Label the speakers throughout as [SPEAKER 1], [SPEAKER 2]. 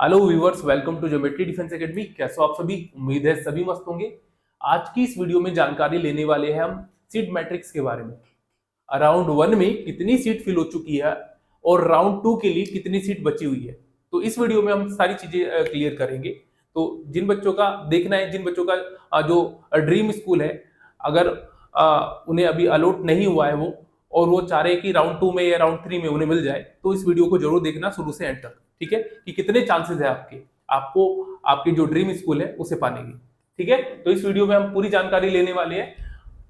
[SPEAKER 1] Hello viewers, welcome to Geometry Defence Academy. कैसे हो आप सभी? उम्मीद है सभी मस्त होंगे। आज की इस वीडियो में जानकारी लेने वाले हैं हम सीट मैट्रिक्स के बारे में। राउंड 1 में कितनी सीट फिल हो चुकी है और राउंड 2 के लिए कितनी सीट बची हुई है, तो इस वीडियो में हम सारी चीजें क्लियर करेंगे। तो जिन बच्चों का देखना है, जिन बच्चों का जो ड्रीम स्कूल है, अगर उन्हें अभी अलॉट नहीं हुआ है वो, और वो चाह रहे हैं कि राउंड 2 में या राउंड 3 में उन्हें मिल जाए, तो इस वीडियो को जरूर देखना शुरू से एंड तक। ठीक है, कि कितने चांसेस है आपको आपकी जो ड्रीम स्कूल है उसे पाने की। ठीक है, तो इस वीडियो में हम पूरी जानकारी लेने वाले हैं।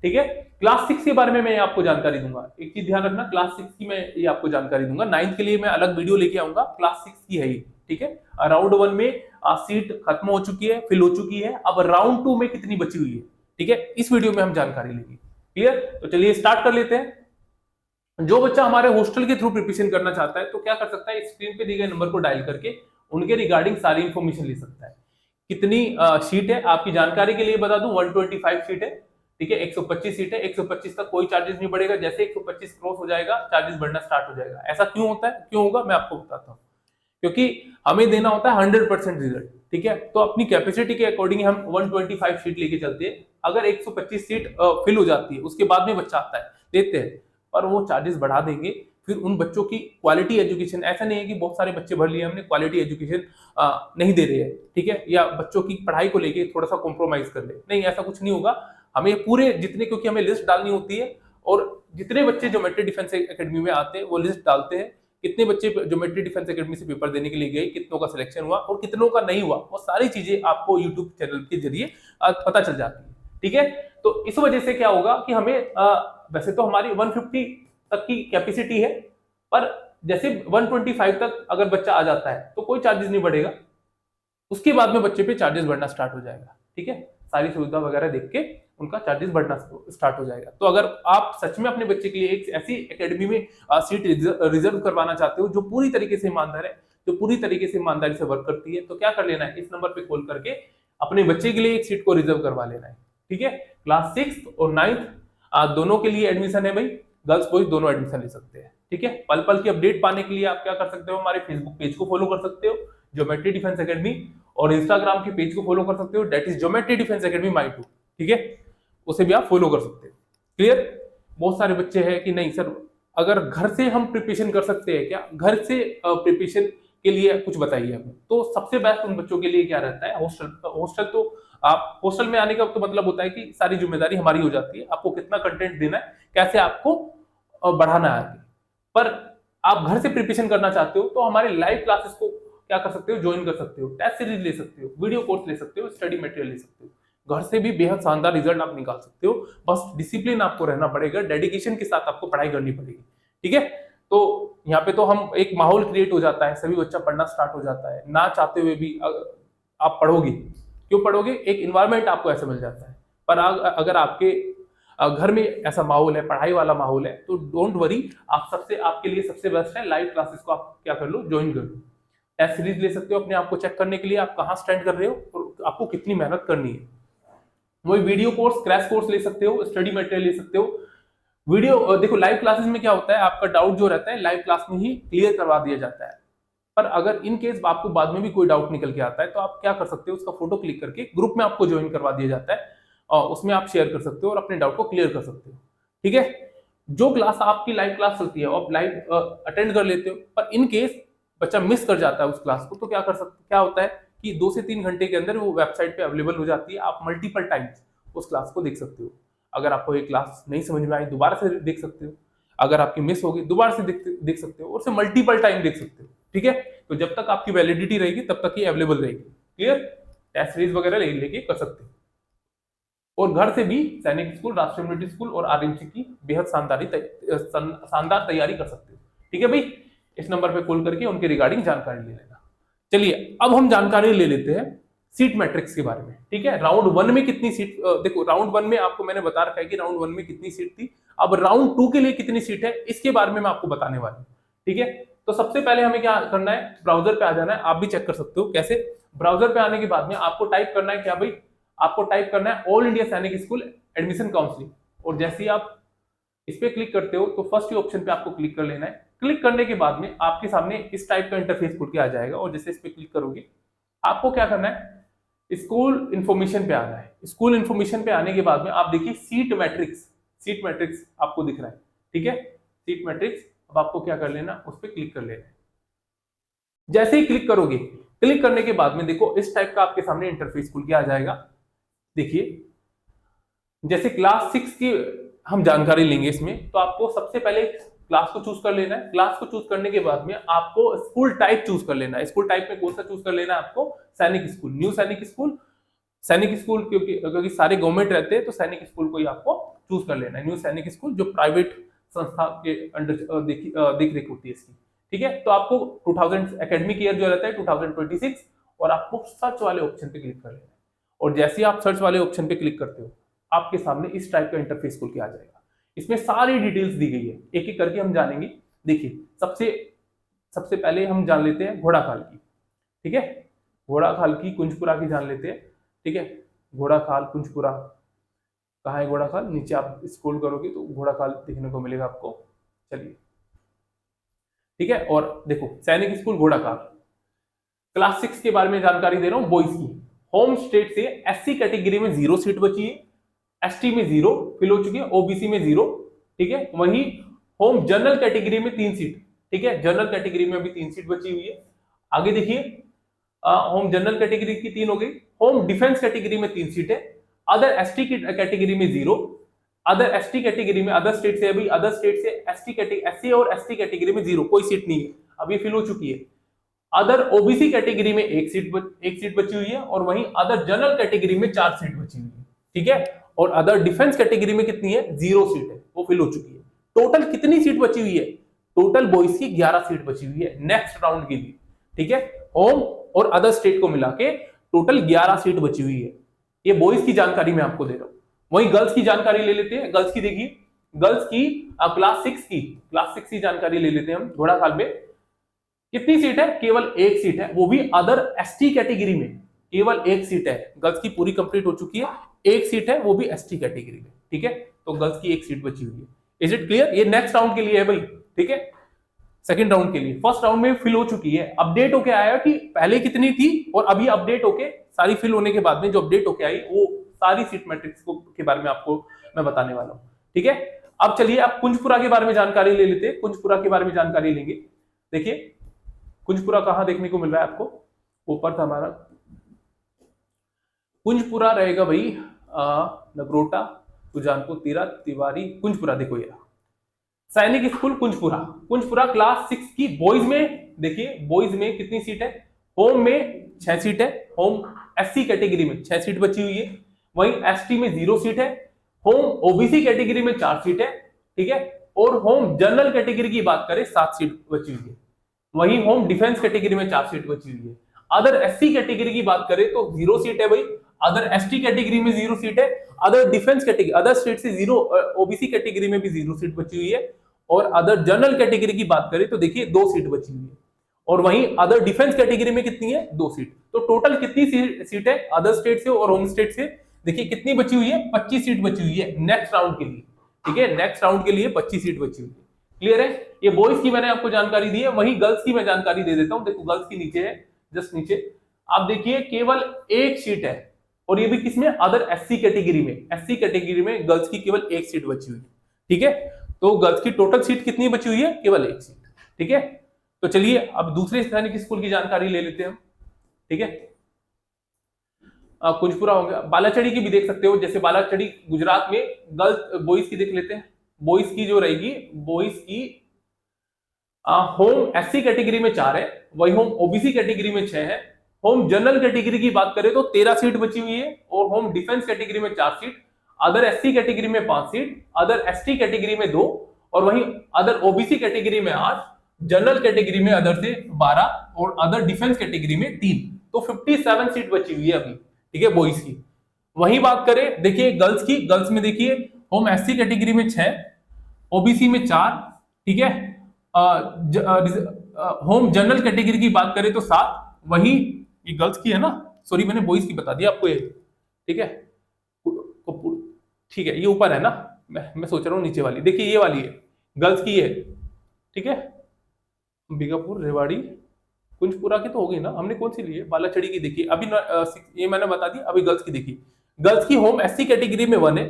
[SPEAKER 1] ठीक है, क्लास 6 के बारे में मैं आपको जानकारी दूंगा। एक चीज ध्यान रखना, क्लास 6 की मैं ये आपको जानकारी दूंगा। 9th के लिए मैं अलग वीडियो लेके आऊंगा, क्लास 6 की है ये। ठीक है, राउंड 1 में सीट खत्म हो चुकी है, फिल हो चुकी है। अब राउंड 2 में कितनी बची हुई है, ठीक है, इस वीडियो में हम जानकारी लेंगे। क्लियर? तो चलिए स्टार्ट कर लेते हैं। जो बच्चा हमारे हॉस्टल के थ्रू प्रिपरेशन करना चाहता है तो क्या कर सकता है, स्क्रीन पे दिए गए नंबर को डायल करके उनके रिगार्डिंग सारी इंफॉर्मेशन ले सकता है। कितनी सीट है आपकी जानकारी के लिए बता दूं, 125 सीट है। ठीक है, 125 सीट है। 125 तक कोई चार्जेस नहीं बढ़ेगा। जैसे 125 क्रॉस हो जाएगा चार्जेस बढ़ना स्टार्ट हो जाएगा। ऐसा क्यों होता है, क्यों होगा, मैं आपको बताता हूँ। क्योंकि हमें देना होता है 100% रिजल्ट। ठीक है, तो अपनी कैपेसिटी के अकॉर्डिंग हम 125 सीट लेके चलते हैं। अगर 125 सीट फिल हो जाती है, उसके बाद में बच्चा आता है, देते हैं, और वो चार्जेस बढ़ा देंगे। फिर उन बच्चों की क्वालिटी एजुकेशन, ऐसा नहीं है कि बहुत सारे बच्चे भर लिए हमने, क्वालिटी एजुकेशन नहीं दे रहे हैं, ठीक है, या बच्चों की पढ़ाई को लेके थोड़ा सा कॉम्प्रोमाइज कर ले, नहीं, ऐसा कुछ नहीं होगा। हमें पूरे जितने, क्योंकि हमें लिस्ट डालनी होती है, और जितने बच्चे ज्योमेट्री डिफेंस एकेडमी में आते हैं वो लिस्ट डालते हैं। कितने बच्चे ज्योमेट्री डिफेंस एकेडमी से पेपर देने के लिए गए, कितनों का सिलेक्शन हुआ और कितनों का नहीं हुआ, वो सारी चीजें आपको यूट्यूब चैनल के जरिए पता चल जाती है। ठीक है, तो इस वजह से क्या होगा कि हमें वैसे तो हमारी 150 तक की कैपेसिटी है, पर जैसे 125 तक अगर बच्चा आ जाता है तो कोई चार्जेस नहीं बढ़ेगा। उसके बाद में बच्चे पे चार्जेस बढ़ना स्टार्ट हो जाएगा। ठीक है, सारी सुविधा वगैरह देख के उनका चार्जेस बढ़ना स्टार्ट हो जाएगा। तो अगर आप सच में अपने बच्चे के लिए एक ऐसी एकेडमी में सीट रिजर्व करवाना चाहते हो जो पूरी तरीके से ईमानदार है, जो पूरी तरीके से ईमानदारी से वर्क करती है, तो क्या कर लेना है, इस नंबर पे कॉल करके अपने बच्चे के लिए एक सीट को रिजर्व करवा लेना है। ठीक है, क्लास 6 और 9th दोनों के लिए एडमिशन है भाई, गर्ल्स बॉयज दोनों एडमिशन ले सकते हैं। ठीक है, पल पल की अपडेट पाने के लिए आप क्या कर सकते हो, हमारे फेसबुक पेज को फॉलो कर सकते हो, ज्योमेट्री डिफेंस एकेडमी, और इंस्टाग्राम के पेज को फॉलो कर सकते हो, that is Geometry Defence Academy my two. ठीक है, उसे भी आप फॉलो कर सकते हो। क्लियर? बहुत सारे बच्चे हैं कि नहीं सर, अगर घर से हम प्रिपरेशन कर सकते हैं क्या, घर से प्रिपरेशन के लिए कुछ बताइए हमें। तो सबसे बेस्ट उन बच्चों के लिए क्या रहता है, हॉस्टल। हॉस्टल तो आप हॉस्टल में आने का तो मतलब होता है कि सारी जिम्मेदारी हमारी हो जाती है, आपको कितना कंटेंट देना है, कैसे आपको बढ़ाना है आगे। पर आप घर से प्रिपरेशन करना चाहते हो तो हमारे लाइव क्लासेस को क्या कर सकते हो, ज्वाइन कर सकते हो, टेस्ट सीरीज ले सकते हो, वीडियो कोर्स ले सकते हो, स्टडी मटेरियल ले सकते हो। घर से भी बेहद शानदार रिजल्ट आप निकाल सकते हो। बस डिसिप्लिन आपको रहना पड़ेगा, डेडिकेशन के साथ आपको पढ़ाई करनी पड़ेगी। ठीक है, तो यहाँ पे तो हम एक माहौल क्रिएट हो जाता है, सभी बच्चा पढ़ना स्टार्ट हो जाता है, ना चाहते हुए भी आप पढ़ोगे। क्यों पढ़ोगे, एक इन्वायरमेंट आपको ऐसा मिल जाता है। पर अगर आपके घर में ऐसा माहौल है, पढ़ाई वाला माहौल है, तो डोंट वरी, आप सबसे, आपके लिए सबसे बेस्ट है लाइव क्लासेस को आप क्या कर लो, ज्वाइन कर लो। टेस्ट सीरीज ले सकते हो अपने आप को चेक करने के लिए, आप कहाँ स्टैंड कर रहे हो और आपको कितनी मेहनत करनी है। वही वीडियो कोर्स, क्रैश कोर्स ले सकते हो, स्टडी मटेरियल ले सकते हो। वीडियो देखो, लाइव क्लासेस में क्या होता है, आपका डाउट जो रहता है लाइव क्लास में ही क्लियर करवा दिया जाता है। पर अगर इन केस आपको बाद में भी कोई डाउट निकल के आता है तो आप क्या कर सकते हो, उसका फोटो क्लिक करके ग्रुप में आपको ज्वाइन करवा दिया जाता है, और उसमें आप शेयर कर सकते हो और अपने डाउट को क्लियर कर सकते हो। ठीक है, जो क्लास आपकी लाइव क्लास चलती है आप लाइव अटेंड कर लेते हो, पर इन केस बच्चा मिस कर जाता है उस क्लास को, तो क्या कर सकते, क्या होता है कि 2 से 3 घंटे के अंदर वो वेबसाइट पे अवेलेबल हो जाती है, आप मल्टीपल टाइम्स उस क्लास को देख सकते हो। अगर आपको एक क्लास नहीं समझ में आई, दोबारा से देख सकते हो। अगर आपकी मिस होगी, दोबारा से देख सकते हो, और उसे मल्टीपल टाइम देख सकते हो। ठीक है, तो जब तक आपकी वैलिडिटी रहेगी तब तक ये अवेलेबल रहेगी। क्लियर? टेस्ट सीरीज वगैरह लेके कर सकते हो। और घर से भी सैनिक स्कूल, राष्ट्रीय मिलिट्री स्कूल और आरएमसी की बेहद शानदार तैयारी कर सकते हो। ठीक है भाई, इस नंबर पे कॉल करके उनके रिगार्डिंग जानकारी ले लेना। चलिए अब हम जानकारी ले लेते हैं सीट मैट्रिक्स के बारे में। ठीक है, राउंड 1 में कितनी सीट, देखो राउंड 1 में आपको मैंने बता रखा है कि राउंड 1 में कितनी सीट थी। अब राउंड 2 के लिए कितनी सीट है, इसके बारे में मैं आपको बताने वाला हूं। ठीक है, तो सबसे पहले हमें क्या करना है, ब्राउजर पे आ जाना है। आप भी चेक कर सकते हो कैसे। ब्राउजर पे आने के बाद में आपको टाइप करना है क्या भाई, आपको टाइप करना है ऑल इंडिया सैनिक स्कूल एडमिशन काउंसलिंग। और जैसे ही आप इस पे क्लिक करते हो तो फर्स्ट ही ऑप्शन पे आपको क्लिक कर लेना है, क्लिक करने के बाद में आपके सामने इस टाइप का इंटरफेस खुल के आ जाएगा और जैसे इस पे क्लिक करोगे आपको क्या करना है, स्कूल इंफॉर्मेशन पे आना है। स्कूल इंफॉर्मेशन पे आने के बाद में आप देखिए सीट मैट्रिक्स आपको दिख रहा है, ठीक है, सीट मैट्रिक्स। अब आपको क्या कर लेना, उस पर क्लिक कर लेना है। जैसे ही क्लिक करोगे, क्लिक करने के बाद में देखो इस टाइप का आपके सामने इंटरफेस खुल के आ जाएगा। देखिए जैसे क्लास 6 की हम जानकारी लेंगे इसमें, तो आपको सबसे पहले क्लास को चूज कर लेना है। क्लास को चूज करने के बाद में आपको स्कूल टाइप चूज कर लेना है। स्कूल टाइप में कौन सा चूज कर लेना है आपको, सैनिक स्कूल, न्यू सैनिक स्कूल, सैनिक स्कूल, क्योंकि सारे गवर्नमेंट रहते हैं तो सैनिक स्कूल को ही आपको चूज कर लेना है। न्यू सैनिक स्कूल जो प्राइवेट संस्था के अंडर देख रेख होती है इसकी, ठीक है। तो आपको 2000 एकेडमिक ईयर जो रहता है 2026, और आपको सर्च वाले ऑप्शन पे क्लिक कर लेना है। और जैसे ही आप सर्च वाले ऑप्शन पे क्लिक करते हो आपके सामने इस टाइप का इंटरफेस खुल के आ जाएगा। इसमें सारी डिटेल्स दी गई है, एक एक करके हम जानेंगे। देखिए सबसे पहले हम जान लेते हैं घोड़ा खाल की, ठीक है, घोड़ा खाल की कुंजपुरा की जान लेते हैं, ठीक है। घोड़ा खाल कुंजपुरा कहाँ है, घोड़ा खाल नीचे आप स्क्रॉल करोगे तो घोड़ा खाल देखने को मिलेगा आपको। चलिए ठीक है, और देखो सैनिक स्कूल घोड़ा खाल, क्लास 6 के बारे में जानकारी दे रहा हूं, बॉयज की। होम स्टेट से एससी कैटेगरी में 0 सीट बची है, एसटी में 0 फिल हो चुकी है, ओबीसी में 0, ठीक है। वहीं होम जनरल कैटेगरी में 3 सीट, ठीक है, जनरल कैटेगरी में अभी 3 सीट बची हुई है। आगे देखिए होम जनरल कैटेगरी की 3 हो गई, होम डिफेंस कैटेगरी में 3 सीट है, अदर एसटी की कैटेगरी में 0, अदर एसटी कैटेगरी में अदर स्टेट से अभी अदर स्टेट से एससी और एसटी कैटेगरी में 0, कोई सीट नहीं है, अभी फिल हो चुकी है। अदर ओबीसी कैटेगरी में एक सीट बची हुई है, और वहीं अदर जनरल कैटेगरी में 4 सीट बची हुई है, ठीक है। और अदर डिफेंस कैटेगरी में कितनी है, 0 सीट है, वो फिल हो चुकी है। टोटल कितनी सीट बची हुई है, टोटल बॉयज की 11 सीट बची हुई है नेक्स्ट राउंड के लिए, ठीक है। होम और अदर स्टेट को मिला के टोटल 11 सीट बची हुई है। ये बॉयज की जानकारी मैं आपको दे रहा हूं। वहीं गर्ल्स की जानकारी ले लेते हैं। गर्ल्स की देखिए, गर्ल्स की क्लास 6 की जानकारी ले लेते हैं हम। घोड़ा खाल में कितनी सीट है, केवल 1 सीट है, वो भी अदर एसटी कैटेगरी में केवल 1 सीट है। गर्ल्स की पूरी कंप्लीट हो चुकी है, 1 सीट है, वो भी एसटी कैटेगरी में, ठीक है। तो गर्ल्स की 1 सीट बची हुई है। Is it clear? ये नेक्स्ट राउंड के लिए है भाई, ठीक है, सेकंड राउंड के लिए। फर्स्ट राउंड में फिल हो चुकी है, अपडेट होके आया कि पहले कितनी थी और अभी अपडेट होके सारी फिल होने के बाद में जो अपडेट होके आई वो सारी सीट मैट्रिक्स के बारे में आपको मैं बताने वाला हूं, ठीक है। अब चलिए आप कुंजपुरा के बारे में जानकारी ले लेते हैं। कुंजपुरा के बारे में जानकारी लेंगे। देखिए कुंजपुरा कहां देखने को मिल रहा है आपको, ऊपर था हमारा कुंजपुरा रहेगा भाई नगरोटा, सुजानपुर, तीरा, तिवारी, कुंजपुरा। देखो ये सैनिक स्कूल कुंजपुरा। कुंजपुरा क्लास 6 की बॉयज में, देखिए बॉयज में कितनी सीट है, होम में 6 सीट है, होम एससी कैटेगरी में 6 सीट बची हुई है, वहीं एसटी में 0 सीट है, होम ओबीसी कैटेगरी में 4 सीट है, ठीक है। और होम जनरल कैटेगरी की बात करें 7 सीट बची हुई है, वहीं होम डिफेंस कैटेगरी में 4 सीट बची हुई है। अदर एससी कैटेगरी की बात करें तो 0 सीट है भाई, अदर एसटी कैटेगरी में 0 सीट है, other defence category other state से 0, ओबीसी कैटेगरी में भी 0 सीट बची हुई है। और अदर जनरल कैटेगरी की बात करें तो देखिए 2 सीट बची हुई है, और वहीं अदर डिफेंस कैटेगरी में कितनी है, 2 सीट। तो टोटल कितनी सीट है अदर स्टेट से और होम स्टेट से, देखिए कितनी बची हुई है, 25 सीट बची हुई है नेक्स्ट राउंड के लिए, ठीक है। नेक्स्ट राउंड के लिए 25 सीट बची हुई है। क्लियर है? ये बॉयज की मैंने आपको जानकारी दी है। वहीं गर्ल्स की मैं जानकारी दे देता हूं। देखो गर्ल्स की नीचे है, जस्ट नीचे आप देखिए केवल 1 सीट है, और ये भी किसमें, अदर एससी कैटेगरी में। एससी कैटेगरी में गर्ल्स की केवल 1 सीट बची हुई है, ठीक है। तो गर्ल्स की टोटल सीट कितनी बची हुई है, केवल 1 सीट, ठीक है। तो चलिए अब दूसरे सैनिक स्कूल की जानकारी ले लेते हैं हम, ठीक है। कुंजपुरा हो गया, बालाचड़ी की भी देख सकते हो। जैसे बालाचड़ी गुजरात में, गर्ल्स बॉयज की देख लेते हैं। बॉयज की जो रहेगी, बॉयज की होम एससी कैटेगरी में 4 है, वही होम ओबीसी कैटेगरी में 6 है। होम जनरल कैटेगरी की बात करें तो 13 सीट बची हुई है, और होम डिफेंस कैटेगरी में 4 सीट, अदर एससी कैटेगरी में 5 सीट, अदर एसटी कैटेगरी में 2, और वहीं अदर ओबीसी कैटेगरी में 8, जनरल कैटेगरी में अदर से 12, और अदर डिफेंस कैटेगरी में 3। तो 57 सीट बची हुई है अभी, ठीक है, बॉयज की। वहीं बात करें देखिए गर्ल्स की, गर्ल्स में देखिए होम एससी कैटेगरी में 6, ओबीसी में 4, ठीक है। होम जनरल कैटेगरी की बात करें तो 7, वहीं ये गर्ल्स की है ना, सॉरी मैंने बॉयज की बता दिया आपको ये, ठीक है, ठीक है। ये ऊपर है ना, मैं सोच रहा हूँ नीचे वाली, देखिए ये वाली है गर्ल्स की है, ठीक है, अंबिकापुर, रेवाड़ी, कुंजपुरा की तो हो गई ना, हमने कौन सी ली है, बालाचड़ी की देखी अभी ये मैंने बता दी। अभी गर्ल्स की देखी, गर्ल्स की होम एससी कैटेगरी में 1 है,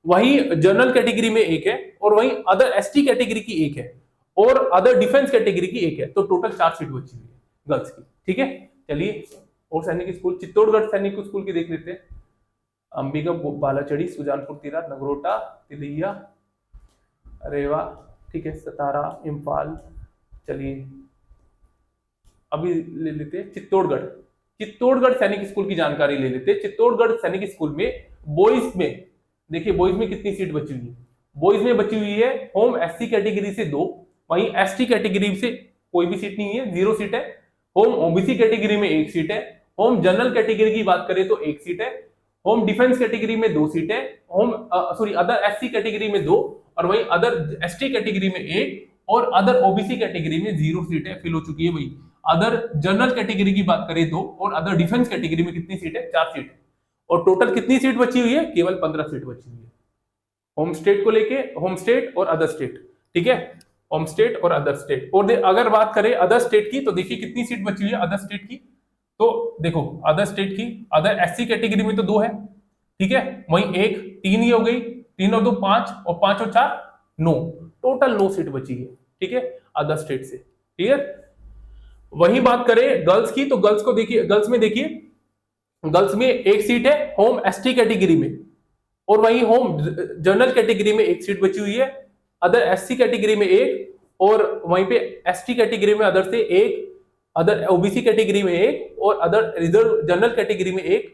[SPEAKER 1] वहीं जनरल कैटेगरी में 1 है, और वहीं अदर एसटी कैटेगरी की 1 है, और अदर डिफेंस कैटेगरी की 1 है। तो टोटल 4 सीट बची हुई है गर्ल्स की। ठीक है, चलिए और सैनिक स्कूल, चित्तौड़गढ़ सैनिक स्कूल की देख लेते हैं। अंबिका, बालाचड़ी, सुजानपुर तीरा, नगरोटा, तिलैया, रेवा, ठीक है, सतारा, इम्फाल। चलिए अभी ले लेते हैं चित्तौड़गढ़, चित्तौड़गढ़ सैनिक स्कूल की जानकारी ले लेते हैं। चित्तौड़गढ़ सैनिक स्कूल में बॉयज में देखिए, बॉयज में कितनी सीट बची हुई है। बॉयज में बची हुई है होम एससी कैटेगरी से 2, वहीं एसटी कैटेगरी से कोई भी सीट नहीं है, 0 सीट है। होम ओबीसी कैटेगरी में 1 सीट है। होम जनरल कैटेगरी की बात करें तो 1 सीट है। होम डिफेंस कैटेगरी में 2 सीट है। Home sorry other SC category में 2, और वहीं अदर एसटी कैटेगरी में 1, और अदर ओबीसी कैटेगरी में 0 सीट है, फिल हो चुकी है भाई। अदर जनरल कैटेगरी की बात करें 2, और अदर डिफेंस कैटेगरी में कितनी सीट है, 4 सीट है। और टोटल कितनी सीट बची हुई है, केवल 15 सीट बची हुई है होम स्टेट को लेके, होम स्टेट और अदर स्टेट। ठीक है, होम स्टेट और अदर स्टेट। और अगर बात करें अदर स्टेट की, तो देखिए कितनी सीट बची हुई है अदर स्टेट की। तो देखो अदर स्टेट की, अदर एससी कैटेगरी में तो 2 है, ठीक है, वहीं 1, 3 ही हो गई, 3 और 2 5, और 5 और 4 9, टोटल 9 सीट बची है। ठीक है, अदर स्टेट से। क्लियर। वही बात करें गर्ल्स की, तो गर्ल्स को देखिए, गर्ल्स में देखिए, गर्ल्स में 1 सीट है होम एसटी कैटेगरी में, और वहीं होम जनरल कैटेगरी में 1 सीट बची हुई है। अदर एससी कैटेगरी में 1, और वहीं पे एसटी कैटेगरी में अदर से 1, अदर ओबीसी कैटेगरी में 1, और अदर रिजर्व जनरल कैटेगरी में 1,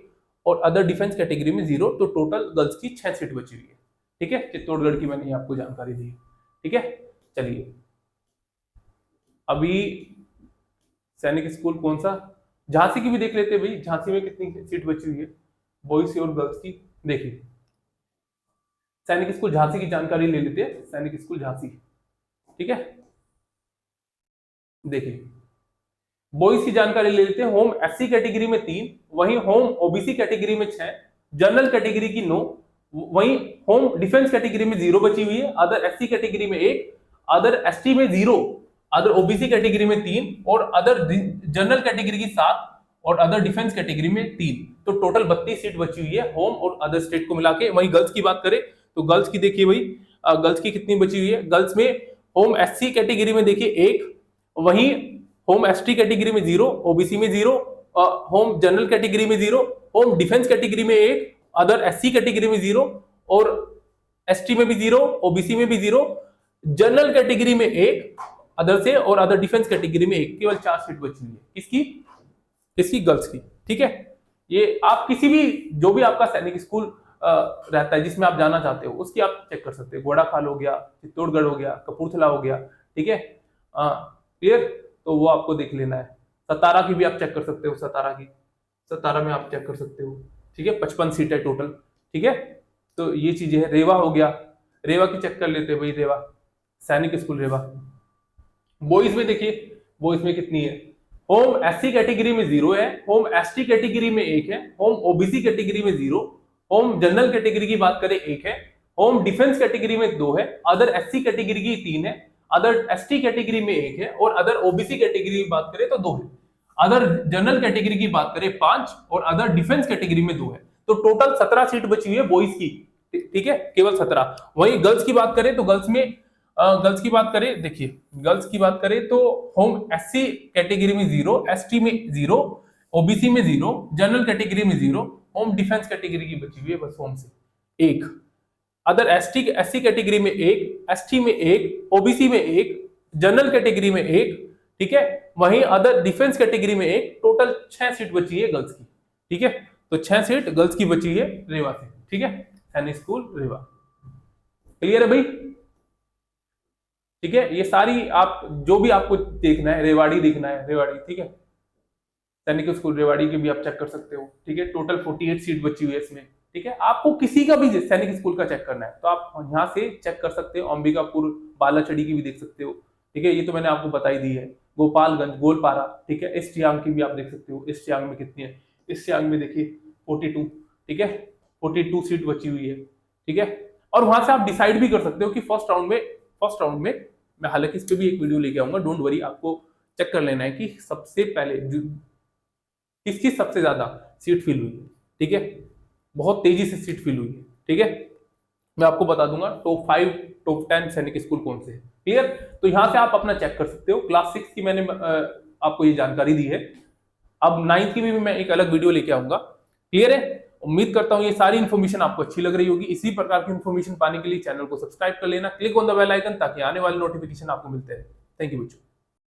[SPEAKER 1] और अदर डिफेंस कैटेगरी में 0। तो टोटल गर्ल्स की 6 सीट बची हुई है। ठीक है, चित्तौड़गढ़ की मैंने आपको जानकारी दी। ठीक है, चलिए अभी सैनिक स्कूल कौन सा, झांसी की भी देख लेते हैं भाई, झांसी में कितनी सीट बची हुई है बॉयज और गर्ल्स की। देखिए सैनिक स्कूल झांसी की जानकारी ले लेते हैं, सैनिक स्कूल झांसी। ठीक है, देखिए बॉयज की जानकारी ले लेते हैं। होम एससी कैटेगरी में 3, वहीं होम ओबीसी कैटेगरी में 6, जनरल कैटेगरी की 9, वहीं होम डिफेंस कैटेगरी में 0 बची हुई है। अदर एससी कैटेगरी में 1, अदर एसटी में 0, अदर ओबीसी कैटेगरी में 3, और अदर जनरल कैटेगरी की 7, और अदर डिफेंस कैटेगरी में 3। तो टोटल 32 सीट बची हुई है होम और अदर स्टेट को मिला के। वहीं गर्ल्स की बात करें तो गर्ल्स की देखिए भाई, गर्ल्स की कितनी बची हुई है। गर्ल्स में होम एससी कैटेगरी में देखिए 1, वहीं होम एसटी कैटेगरी में 0, ओबीसी में 0, होम जनरल कैटेगरी में 0, होम डिफेंस कैटेगरी में 1, अदर एससी कैटेगरी में 0, और एसटी में भी 0, ओबीसी में भी 0, जनरल कैटेगरी में 1 अदर से, और अदर डिफेंस कैटेगरी में 1। केवल 4 सीट बची हुई है किसकी, किसकी, गर्ल्स की। ठीक है, ये आप किसी भी, जो भी आपका सैनिक स्कूल रहता है जिसमें आप जाना चाहते हो, उसकी आप चेक कर सकते हो। घोड़ाखाल हो गया, चित्तौड़गढ़ हो गया, कपूरथला हो गया। ठीक है, क्लियर, तो वो आपको देख लेना है। सतारा की भी आप चेक कर सकते हो, सतारा की, सतारा में आप चेक कर सकते हो। ठीक है, 55 सीट है टोटल। ठीक है, तो ये चीजें है। रेवा हो गया, रेवा की चेक कर लेते हैं भाई, रेवा सैनिक स्कूल रेवा। बॉयज में देखिए, बॉयज में कितनी है। होम एससी कैटेगरी में 0 है, होम एसटी कैटेगरी में 1 है, होम ओबीसी कैटेगरी में 0, होम जनरल कैटेगरी की बात करें 1 है, होम डिफेंस कैटेगरी में 2 है, अदर एससी कैटेगरी की 3 है, अदर एसटी कैटेगरी में 1 है, और अदर ओबीसी कैटेगरी की बात करें तो 2 है। अदर जनरल कैटेगरी की बात करें 5, और अदर डिफेंस कैटेगरी में 2 है। तो टोटल 17 सीट बची हुई है बॉयज की। ठीक है, केवल 17। वहीं गर्ल्स की बात करें तो गर्ल्स में, गर्ल्स की बात करें, देखिए गर्ल्स की बात करें तो होम एससी कैटेगरी में 0, एसटी में 0, ओबीसी में 0, जनरल कैटेगरी में 0, होम डिफेंस कैटेगरी की बची हुई है बस होम से 1, अदर एससी कैटेगरी में 1, एसटी में 1, ओबीसी में 1, जनरल कैटेगरी में 1। ठीक है, वहीं अदर डिफेंस कैटेगरी में 1। टोटल 6 सीट बची है गर्ल्स की। ठीक है, तो 6 सीट गर्ल्स की बची है रेवा से। ठीक है, सैनिक स्कूल रेवा। क्लियर है भाई। ठीक है, ये सारी आप जो भी आपको देखना है, रेवाड़ी देखना है, रेवाड़ी। ठीक है, सैनिक स्कूल रेवाड़ी के भी आप चेक कर सकते हो। ठीक है, टोटल 48 सीट बची हुई है इसमें। ठीक है, आपको किसी का भी सैनिक स्कूल का चेक करना है तो आप यहाँ से चेक कर सकते हो। अंबिकापुर, बालाचड़ी की भी देख सकते हो। ठीक है, ये तो मैंने आपको बताई दी है। गोपालगंज, गोलपारा, ठीक है, ईस्ट सियांग की भी आप देख सकते हो। ईस्ट सियांग में कितनी है, ईस्ट सियांग में देखिए 42। ठीक है, 42 सीट बची हुई है। ठीक है, और वहां से आप डिसाइड भी कर सकते हो कि फर्स्ट राउंड में मैं हालांकि इस पे भी एक वीडियो लेके आऊंगा, डोंट वरी, आपको चेक कर लेना है कि सबसे पहले किसकी सबसे ज्यादा सीट फिल हुई है। ठीक है, बहुत तेजी से सीट फिल हुई है। ठीक है, मैं आपको बता दूंगा टॉप 5 टॉप 10 सैनिक स्कूल कौन से हैं। क्लियर, तो यहां से आप अपना चेक कर सकते हो। क्लास 6 की मैंने आपको ये जानकारी दी है, अब 9th की भी मैं एक अलग वीडियो लेके आऊंगा। क्लियर है, उम्मीद करता हूं ये सारी इन्फॉर्मेशन आपको अच्छी लग रही होगी। इसी प्रकार की इन्फॉर्मेशन पाने के लिए चैनल को सब्सक्राइब कर लेना, click on the bell icon, ताकि आने वाले नोटिफिकेशन आपको मिलते रहे। थैंक यू बच्चों।